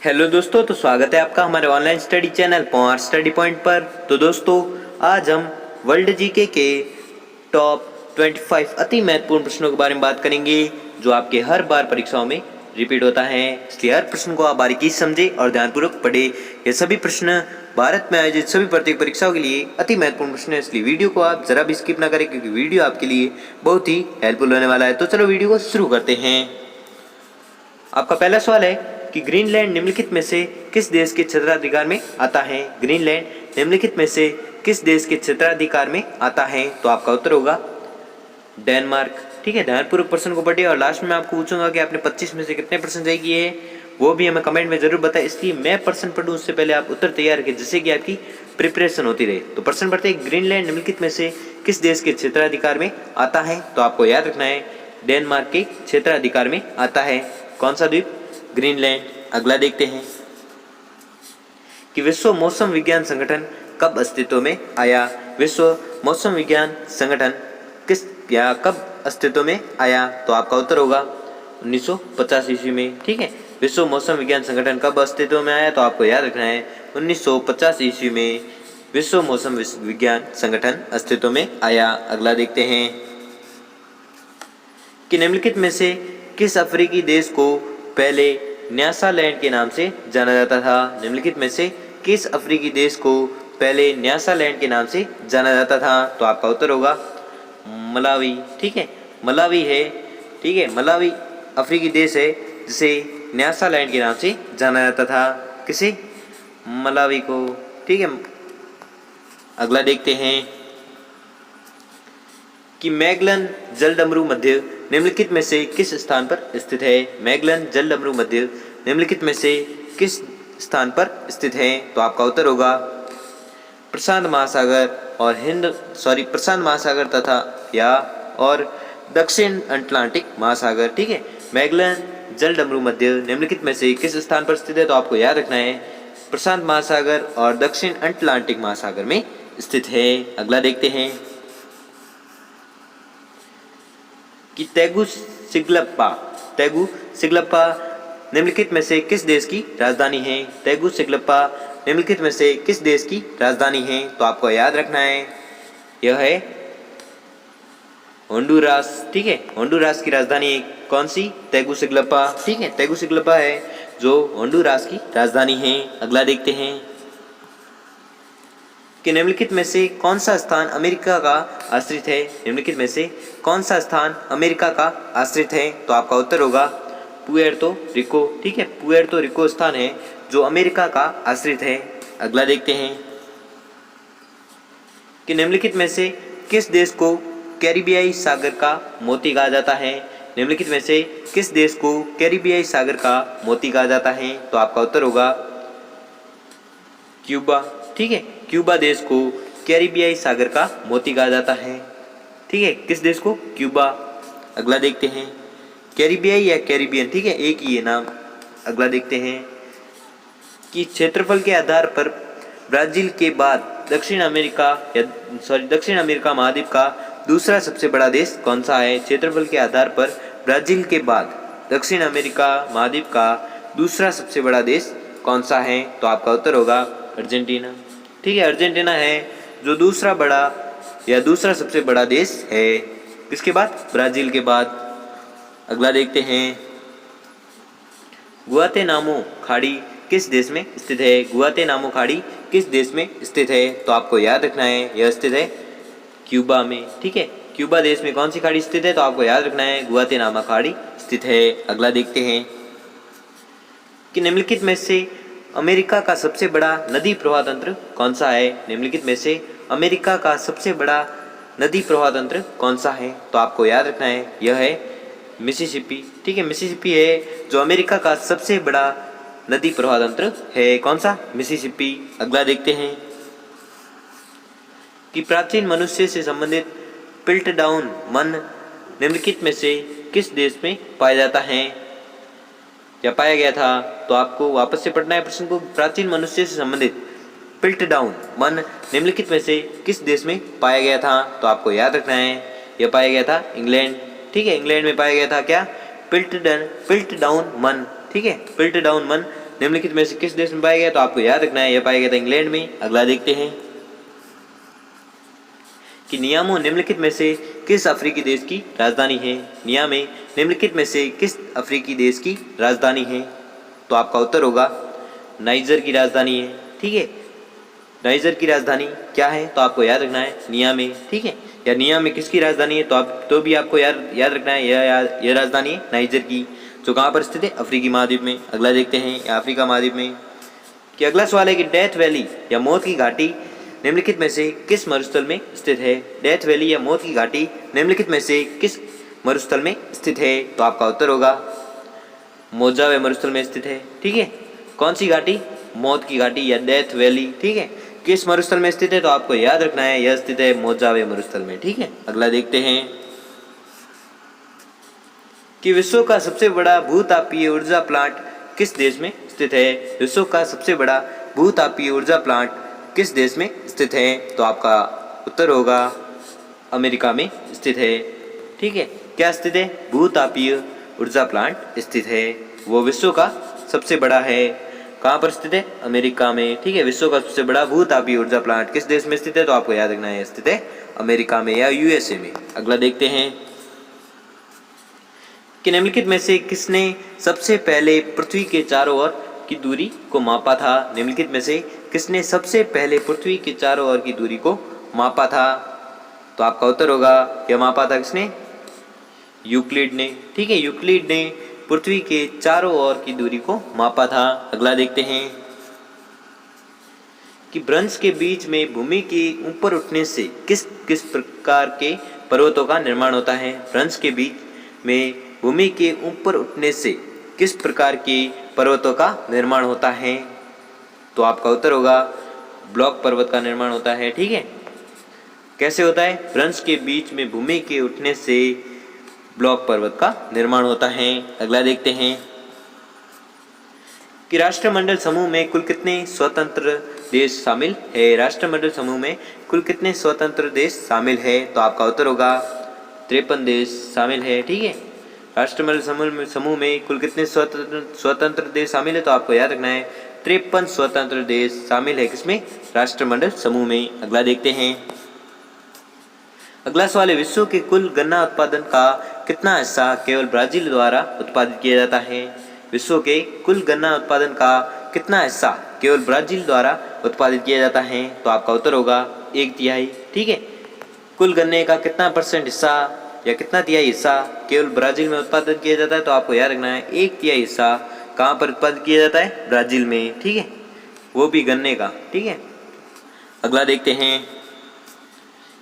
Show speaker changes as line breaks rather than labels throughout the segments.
Hello दोस्तों, तो स्वागत है आपका हमारे online study channel power study point पर। तो दोस्तों, आज हम वर्ल्ड जीके के टॉप 25 अति महत्वपूर्ण प्रश्नों के बारे में बात करेंगे जो आपके हर बार परीक्षाओं में रिपीट होता है। इसलिए हर प्रश्न को आप बारीकी से समझें और ध्यानपूर्वक पढ़ें। ये सभी प्रश्न भारत में आयोजित सभी प्रत्येक परीक्षाओं के लिए अति महत्वपूर्ण प्रश्न है, इसलिए वीडियो को आप जरा भी स्किप ना करें क्योंकि वीडियो आपके लिए बहुत ही हेल्पफुल होने वाला है। तो चलो वीडियो को शुरू करते हैं। आपका पहला सवाल है कि ग्रीनलैंड निम्नलिखित में से किस देश के क्षेत्राधिकार में आता है। ग्रीनलैंड निम्नलिखित में से किस देश के क्षेत्राधिकार में आता है, तो आपका उत्तर होगा डेनमार्क। ठीक है, ध्यानपूर्वक प्रश्न को पढ़िए और लास्ट में आपको पूछूंगा कि आपने 25 में से कितने परसेंट सही किए हैं, वो भी हमें कमेंट में जरूर बताएं। इसलिए मैं प्रश्न पढ़ूं उससे पहले आप उत्तर तैयार रखें जिससे कि आपकी प्रिपरेशन होती रहे। तो प्रश्न पढ़ते हैं, ग्रीनलैंड निम्नलिखित में से किस देश के क्षेत्राधिकार में आता है, तो आपको याद रखना है डेनमार्क के क्षेत्राधिकार में आता है। कौन सा द्वीप? ग्रीनलैंड। अगला देखते हैं कि विश्व मौसम विज्ञान संगठन कब अस्तित्व में आया। विश्व मौसम विज्ञान संगठन किस या कब अस्तित्व में आया, तो आपका उत्तर होगा 1950 ईस्वी में। ठीक है, विश्व मौसम विज्ञान संगठन कब अस्तित्व में आया, तो आपको याद रखना है 1950 ईस्वी में विश्व मौसम विज्ञान संगठन अस्तित्व में आया। अगला देखते हैं कि निम्नलिखित में से किस अफ्रीकी देश को पहले न्यासालैंड के नाम से जाना जाता था। निम्नलिखित में से किस अफ्रीकी देश को पहले न्यासालैंड के नाम से जाना जाता था, तो आपका उत्तर होगा मलावी। ठीक है, मलावी है। ठीक है, मलावी अफ्रीकी देश है जिसे न्यासालैंड के नाम से जाना जाता था। किसे? मलावी को। ठीक है, अगला देखते हैं कि मैगलन जलडमरू मध्य निम्नलिखित में से किस स्थान पर स्थित है। मैगलन जलडमरू मध्य निम्नलिखित में से किस स्थान पर स्थित है, तो आपका उत्तर होगा प्रशांत महासागर और प्रशांत महासागर तथा या और दक्षिण अटलांटिक महासागर। ठीक है, मैगलन जलडमरू मध्य निम्नलिखित में से किस स्थान पर स्थित है, तो आपको याद रखना है प्रशांत महासागर और दक्षिण अटलांटिक महासागर में स्थित है। अगला देखते हैं कि तेगुसिगल्पा निम्नलिखित में से किस देश की राजधानी है। तेगुसिगल्पा निम्नलिखित में से किस देश की राजधानी है, तो आपको याद रखना है यह है होंडुरास। ठीक है, होंडुरास की राजधानी कौन सी? तेगुसिगल्पा। ठीक है, तेगुसिगल्पा है जो होंडुरास की राजधानी है। अगला देखते हैं कि निम्नलिखित में से कौन सा स्थान अमेरिका का आश्रित है। निम्नलिखित में से कौन सा स्थान अमेरिका का आश्रित है, तो आपका उत्तर होगा पुएर्तो रिको। ठीक है, पुएर्तो रिको स्थान है जो अमेरिका का आश्रित है। अगला देखते हैं कि निम्नलिखित में से किस देश को कैरिबियाई सागर का मोती कहा जाता है। निम्नलिखित में से किस देश को कैरिबियाई सागर का मोती कहा जाता है, तो आपका उत्तर होगा क्यूबा। ठीक है, क्यूबा देश को कैरिबियाई सागर का मोती कहा जाता है। ठीक है, किस देश को? क्यूबा। अगला देखते हैं कैरिबियाई या कैरिबियन। ठीक है, एक ही है नाम। अगला देखते हैं कि क्षेत्रफल के आधार पर ब्राजील के बाद दक्षिण अमेरिका महाद्वीप का दूसरा सबसे बड़ा देश कौन सा है। क्षेत्रफल के आधार पर ब्राजील के बाद दक्षिण अमेरिका महाद्वीप का दूसरा सबसे बड़ा देश कौन सा है, तो आपका उत्तर होगा अर्जेंटीना। ठीक है, अर्जेंटीना है जो दूसरा सबसे बड़ा देश है। किसके बाद? ब्राजील के बाद। अगला देखते हैं गुआतेनामो खाड़ी किस देश में स्थित है। गुआतेनामो खाड़ी किस देश में स्थित है, तो आपको याद रखना है यह स्थित है क्यूबा में। ठीक है, क्यूबा देश में कौन सी खाड़ी स्थित है, तो आपको याद रखना है गुआतेनामा खाड़ी स्थित है। अगला देखते हैं कि निम्नलिखित में से अमेरिका का सबसे बड़ा नदी प्रवाह तंत्र कौन सा है। निम्नलिखित में से अमेरिका का सबसे बड़ा नदी प्रवाह तंत्र कौन सा है, तो आपको याद रखना है यह है मिसिसिपी। ठीक है, मिसिसिपी है जो अमेरिका का सबसे बड़ा नदी प्रवाह तंत्र है। कौन सा? मिसिसिपी। अगला देखते हैं कि प्राचीन मनुष्य से संबंधित पिल्टडाउन मन निम्नलिखित में से किस देश में पाया जाता है या पाया गया था, तो आपको वापस से पढ़ना है प्रश्न को। प्राचीन मनुष्य से संबंधित पिल्टडाउन मन निम्नलिखित में से किस देश में पाया गया था, तो आपको याद रखना है यह पाया गया था इंग्लैंड। ठीक है, इंग्लैंड में पाया गया था क्या? पिल्टडाउन मन। ठीक है, पिल्टडाउन मन निम्नलिखित में से किस देश में पाया गया? तो आपको याद रखना है यह पाया गया था इंग्लैंड में। अगला देखते हैं कि नियामो निम्नलिखित में से किस अफ्रीकी देश की राजधानी है? नियामे निम्नलिखित में से किस अफ्रीकी देश की राजधानी है? तो आपका उत्तर होगा नाइजर की राजधानी है। ठीक है, नाइजर की राजधानी क्या है? तो आपको याद रखना है नियामे। ठीक है, या नियामे किसकी राजधानी है? तो भी आपको याद रखना है यह राजधानी है नाइजर की, जो कहाँ पर स्थित है? अफ्रीकी महाद्वीप में। अगला देखते हैं अफ्रीका महाद्वीप में कि अगला सवाल है कि डेथ वैली या मौत की घाटी निम्नलिखित में से किस मरुस्थल में स्थित है? डेथ वैली या मौत की घाटी निम्नलिखित में से किस मरुस्थल में स्थित है? तो आपका उत्तर होगा मोजावे मरुस्थल में स्थित है। ठीक है, कौन सी घाटी? मौत की घाटी या डेथ वैली। ठीक है, किस मरुस्थल में स्थित है? तो आपको याद रखना है यह स्थित है मोजावे मरुस्थल में। ठीक है, अगला देखते हैं कि विश्व का सबसे बड़ा भूतापीय ऊर्जा प्लांट किस देश में स्थित है? विश्व का सबसे बड़ा भूतापीय ऊर्जा प्लांट किस देश में स्थित है? तो आपका उत्तर होगा अमेरिका में स्थित है। ठीक है, क्या स्थित है? भूतापीय ऊर्जा प्लांट स्थित है, वो विश्व का सबसे बड़ा है। कहाँ पर स्थित है? अमेरिका में। ठीक है, विश्व का सबसे बड़ा भूतापीय ऊर्जा प्लांट किस देश में स्थित है? तो आपको याद रखना है स्थित है अमेरिका में या यूएसए में। अगला देखते हैं कि निम्नलिखित में से किसने सबसे पहले पृथ्वी के चारों ओर की दूरी को मापा था? निम्नलिखित में से किसने सबसे पहले पृथ्वी के चारों ओर की दूरी को मापा था? तो आपका उत्तर होगा यह मापा था किसने? यूक्लिड ने। ठीक है, यूक्लिड ने पृथ्वी के चारों ओर की दूरी को मापा था। अगला देखते हैं कि भ्रंश के बीच में भूमि के ऊपर उठने से किस किस प्रकार के पर्वतों का निर्माण होता है? भ्रंश के बीच में भूमि के ऊपर उठने से किस प्रकार के पर्वतों का निर्माण होता है? तो आपका उत्तर होगा ब्लॉक पर्वत का निर्माण होता है। ठीक है, कैसे होता है? भ्रंश के बीच में भूमि के उठने से ब्लॉक पर्वत का निर्माण होता है। अगला देखते हैं कि राष्ट्रमंडल समूह में कुल कितने स्वतंत्र देश शामिल है? राष्ट्रमंडल समूह में कुल कितने स्वतंत्र देश शामिल है? तो आपका उत्तर होगा 53 देश शामिल है। ठीक है, राष्ट्रमंडल समूह में कुल कितने स्वतंत्र देश शामिल है? तो आपको याद रखना है 53 स्वतंत्र देश शामिल है किसमें? राष्ट्रमंडल समूह में। अगला देखते हैं अगला सवाल है विश्व के कुल गन्ना उत्पादन का कितना हिस्सा केवल ब्राजील द्वारा उत्पादित किया जाता है? विश्व के कुल गन्ना उत्पादन का कितना हिस्सा केवल ब्राजील द्वारा उत्पादित किया जाता है? तो आपका उत्तर होगा 1/3। ठीक है, कुल गन्ने का कितना % हिस्सा या कितना तिहाई हिस्सा केवल ब्राजील में उत्पादन किया जाता है? तो आपको याद रखना है 1/3 हिस्सा कहाँ पर उत्पादित किया जाता है? ब्राजील में। ठीक है, वो भी गन्ने का। ठीक है, अगला देखते हैं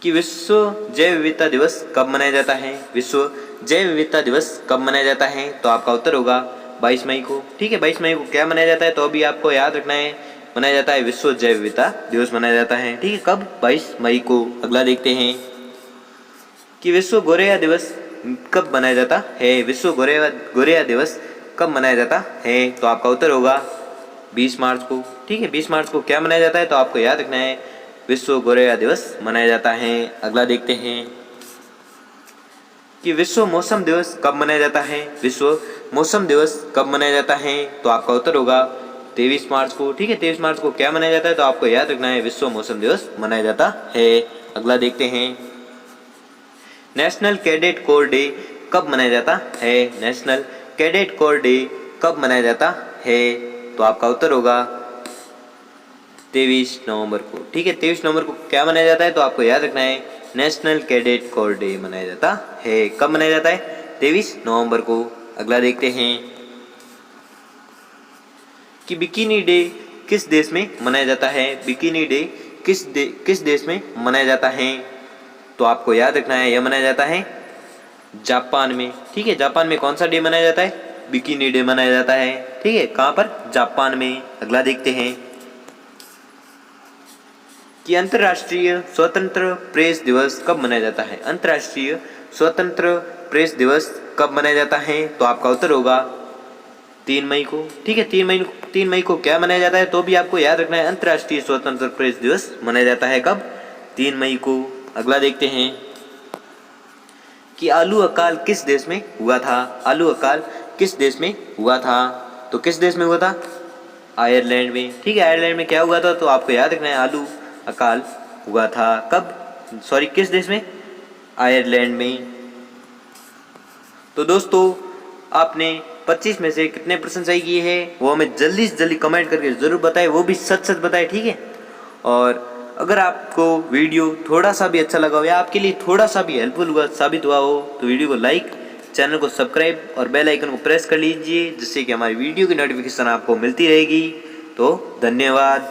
कि विश्व जैव विविधता दिवस कब मनाया जाता है? विश्व जैव विविधता दिवस कब मनाया जाता है? तो आपका उत्तर होगा 22 मई को। ठीक है, 22 मई को क्या मनाया जाता है? तो अभी आपको याद रखना है मनाया जाता है विश्व जैव विविधता दिवस मनाया जाता है। ठीक है, कब? 22 मई को। अगला देखते हैं कि विश्व गोरेया दिवस कब मनाया जाता है? विश्व गोरेया दिवस कब मनाया जाता है? तो आपका उत्तर होगा 20 मार्च को। ठीक है, 20 मार्च को क्या मनाया जाता है? तो आपको याद रखना है विश्व गोरेया दिवस मनाया जाता है। अगला देखते हैं कि विश्व मौसम दिवस कब मनाया जाता है? विश्व मौसम दिवस कब मनाया जाता है? तो आपका उत्तर होगा 23 मार्च को। ठीक है, 23 मार्च को क्या मनाया जाता है? तो आपको याद रखना है विश्व मौसम दिवस मनाया जाता है। अगला देखते हैं नेशनल कैडेट कोर डे कब मनाया जाता है? नेशनल कैडेट कोर डे कब मनाया जाता है? तो आपका उत्तर होगा 23 नवंबर को। ठीक है, 23 नवंबर को क्या मनाया जाता है? तो आपको याद रखना है नेशनल कैडेट कोर डे मनाया जाता है। कब मनाया जाता है? 23 नवंबर को। अगला देखते हैं कि बिकिनी डे किस देश में मनाया जाता है? बिकिनी डे किस देश में मनाया जाता है? तो आपको याद रखना है यह मनाया जाता है जापान में। ठीक है, जापान में कौन सा डे मनाया जाता है? बिकिनी डे मनाया जाता है। ठीक है, कहाँ पर? जापान में। अगला देखते हैं कि अंतर्राष्ट्रीय स्वतंत्र प्रेस दिवस कब मनाया जाता है? अंतर्राष्ट्रीय स्वतंत्र प्रेस दिवस कब मनाया जाता है? तो आपका उत्तर होगा 3 मई को। ठीक है, 3 मई को क्या मनाया जाता है? तो भी आपको याद रखना है अंतर्राष्ट्रीय स्वतंत्र प्रेस दिवस मनाया जाता है कब? 3 मई को। अगला देखते हैं कि आलू अकाल किस देश में हुआ था? आलू अकाल किस देश में हुआ था? तो किस देश में हुआ था? आयरलैंड में। ठीक है, आयरलैंड में क्या हुआ था तो आपको याद रखना है, आलू अकाल हुआ था कब, सॉरी किस देश में, आयरलैंड में। तो दोस्तों आपने 25 में से कितने प्रश्न सही किए हैं वो हमें जल्दी से जल्दी कमेंट करके ज़रूर बताएं, वो भी सच सच बताएं, ठीक है। और अगर आपको वीडियो थोड़ा सा भी अच्छा लगा हो या आपके लिए थोड़ा सा भी हेल्पफुल हुआ साबित हुआ हो तो वीडियो को लाइक, चैनल को सब्सक्राइब और बेल आइकन को प्रेस कर लीजिए, जिससे कि हमारी वीडियो की नोटिफिकेशन आपको मिलती रहेगी। तो धन्यवाद।